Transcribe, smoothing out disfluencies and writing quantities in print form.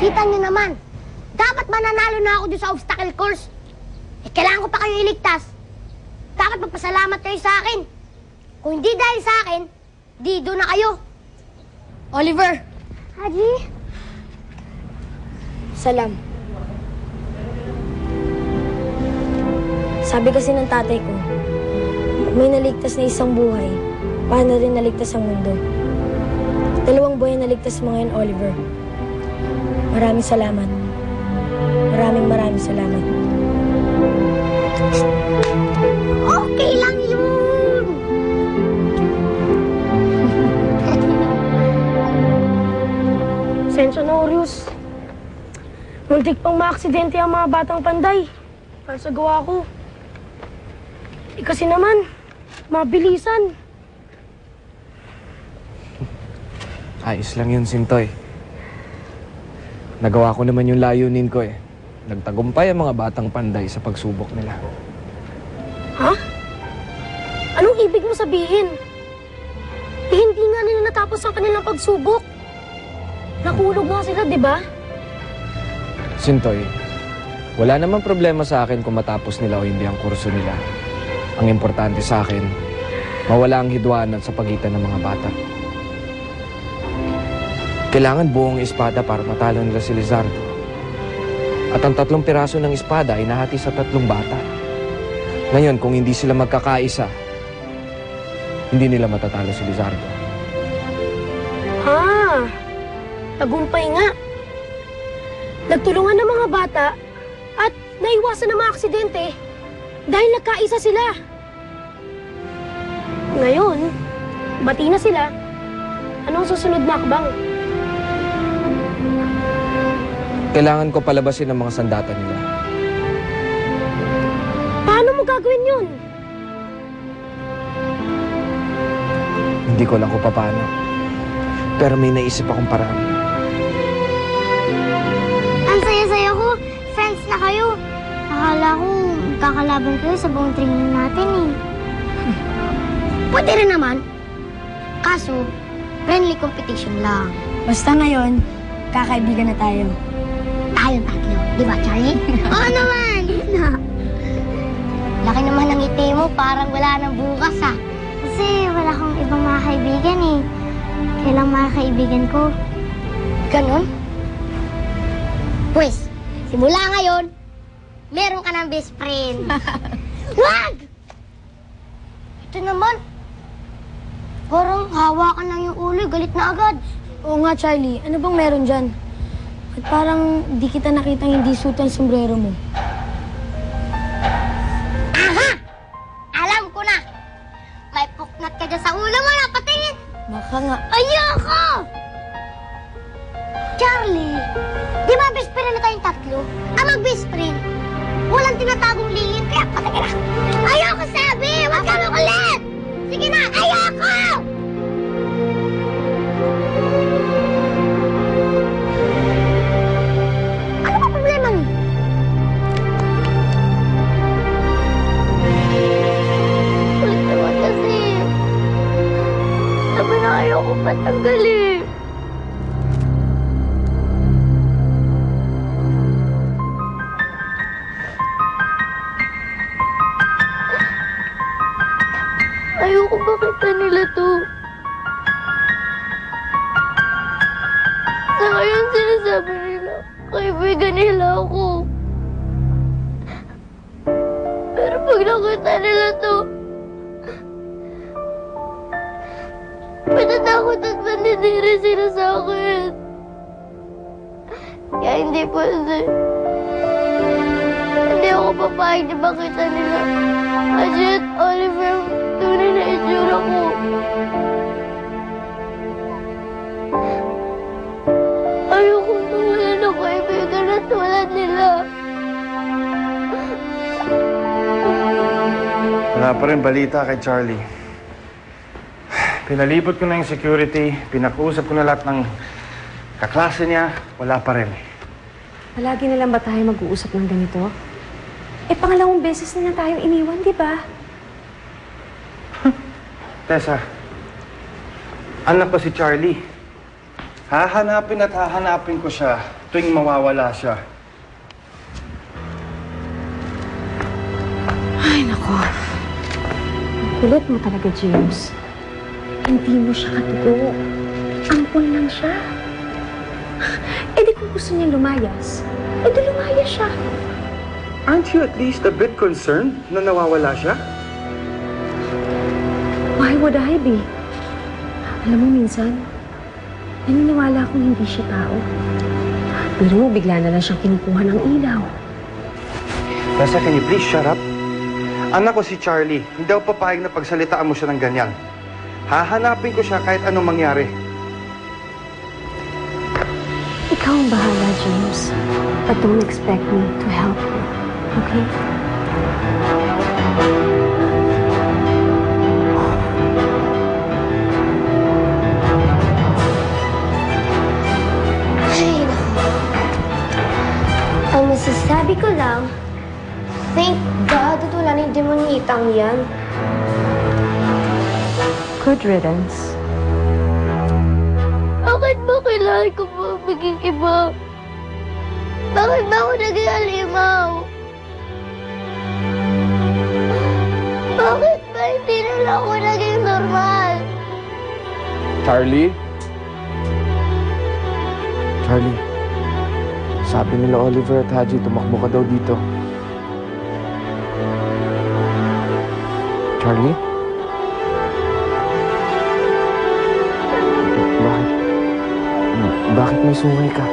Kita nyo naman, dapat mananalo na ako doon sa obstacle course. Eh, kailangan ko pa kayo iligtas. Dapat magpasalamat kayo sa akin. Kung hindi dahil sa akin, di doon na kayo. Oliver! Haji? Salam. Sabi kasi ng tatay ko, may naligtas na isang buhay, paano rin naligtas ang mundo. 2 buhay naligtas mo ngayon, Oliver. Maraming salamat. Maraming salamat. Okay lang yun! Sensya na, Orius. Muntik pang maaksidente ang mga batang panday. Para sa gawa ko. Kasi naman, mabilisan. Ayos lang yun, Sintoy. Nagawa ko naman yung layunin ko eh. Nagtagumpay ang mga batang panday sa pagsubok nila. Ha? Anong ibig mo sabihin? Eh, hindi nga nila natapos ang kanilang pagsubok. Nakulog nga sila, di ba? Sintoy, wala namang problema sa akin kung matapos nila o hindi ang kurso nila. Ang importante sa akin, mawala ang hidwanan sa pagitan ng mga bata. Kailangan buong espada para matalo nila si Lizardo. At ang 3 piraso ng espada ay nahati sa 3 bata. Ngayon, kung hindi sila magkakaisa, hindi nila matatalo si Lizardo. Tagumpay nga. Nagtulungan ng mga bata at naiwasan ng mga aksidente dahil nagkaisa sila. Ngayon, bati na sila. Anong susunod na akbang? Kailangan ko palabasin ang mga sandata nila. Paano mo gagawin yun? Hindi ko lang kung paano. Pero may naisip akong paraan. Ang saya-saya ko. Friends na kayo. Akala ko kakalaban kayo sa buong training natin eh. Pwede rin naman. Kaso, friendly competition lang. Basta ngayon, kakaibigan na tayo. Tayo tatlo. Di ba, Charlie? Oo naman! Laki naman ng ngiti mo. Parang wala nang bukas ah. Kasi wala akong ibang mga kaibigan eh. Kailang mga kaibigan ko. Ganon? Pues, simula ngayon, meron ka ng best friend. Wag! Ito naman. Parang hawakan lang yung ulo, galit na agad. Oo nga, Charlie. Ano bang meron dyan? At parang di kita nakitang hindi suit ang sombrero mo. Aha! Alam ko na. May puknat ka dyan sa ulo mo na patingin. Baka nga. Ayoko! Charlie, di ba best friend na tayong tatlo? Ang mag-best friend, walang tinatagong lingin, kaya patingin na. Ayoko sabi! Huwag ka makulit! Sige na, ayoko! Ano ba problema niyo? Kulit naman kasi. Sabi na ayoko patanggalin. Ayoko makita nila to. Sa ngayon sinasabi nila, kaibigan nila ako. Pero pag nakita nila to, pinatakot at mandidiri sila sa akin. Kaya hindi pwede. Hindi ako papayag na makita nila. Ajit, Oliver, tunay na itsura ko. Ayoko tumalan ng kaibigan at tulad nila. Wala pa rin balita kay Charlie. Pinalibot ko na yung security, pinakuusap ko na lahat ng kaklase niya, wala pa rin. Palagi na lang ba tayo mag-uusap ng ganito? Eh, pangalawang beses na lang tayong iniwan, di ba? Tessa, anak ko si Charlie. Hahanapin at hahanapin ko siya tuwing mawawala siya. Ay, nako. Ang kulit mo talaga, James. Hindi mo siya katugo. Ampon lang siya. Eh di kung gusto niya lumayas, eh di lumayas siya. Aren't you at least a bit concerned na nawawala siya? Why would I be? Alam mo, minsan, naniniwala akong hindi siya tao. Pero mo, bigla na lang siyang kinukuha ng ilaw. Tessa, can you please shut up? Anak ko si Charlie. Hindi ako papayag na pagsalitaan mo siya ng ganyan. Hahanapin ko siya kahit anong mangyari. Ikaw ang bahala, James. But don't expect me to help you. Okay? Ay, naku. Ang masasabi ko lang, thank God at wala na yung demonitang yan. Good riddance. Bakit ba kailangan ko ba maging iba? Bakit ba ako naging halimaw? Bakit ba hindi na lang ako naging normal? Charlie? Charlie, sabi nila Oliver at Haji, tumakbo ka daw dito. Charlie? Bakit? Bakit may sungay ka?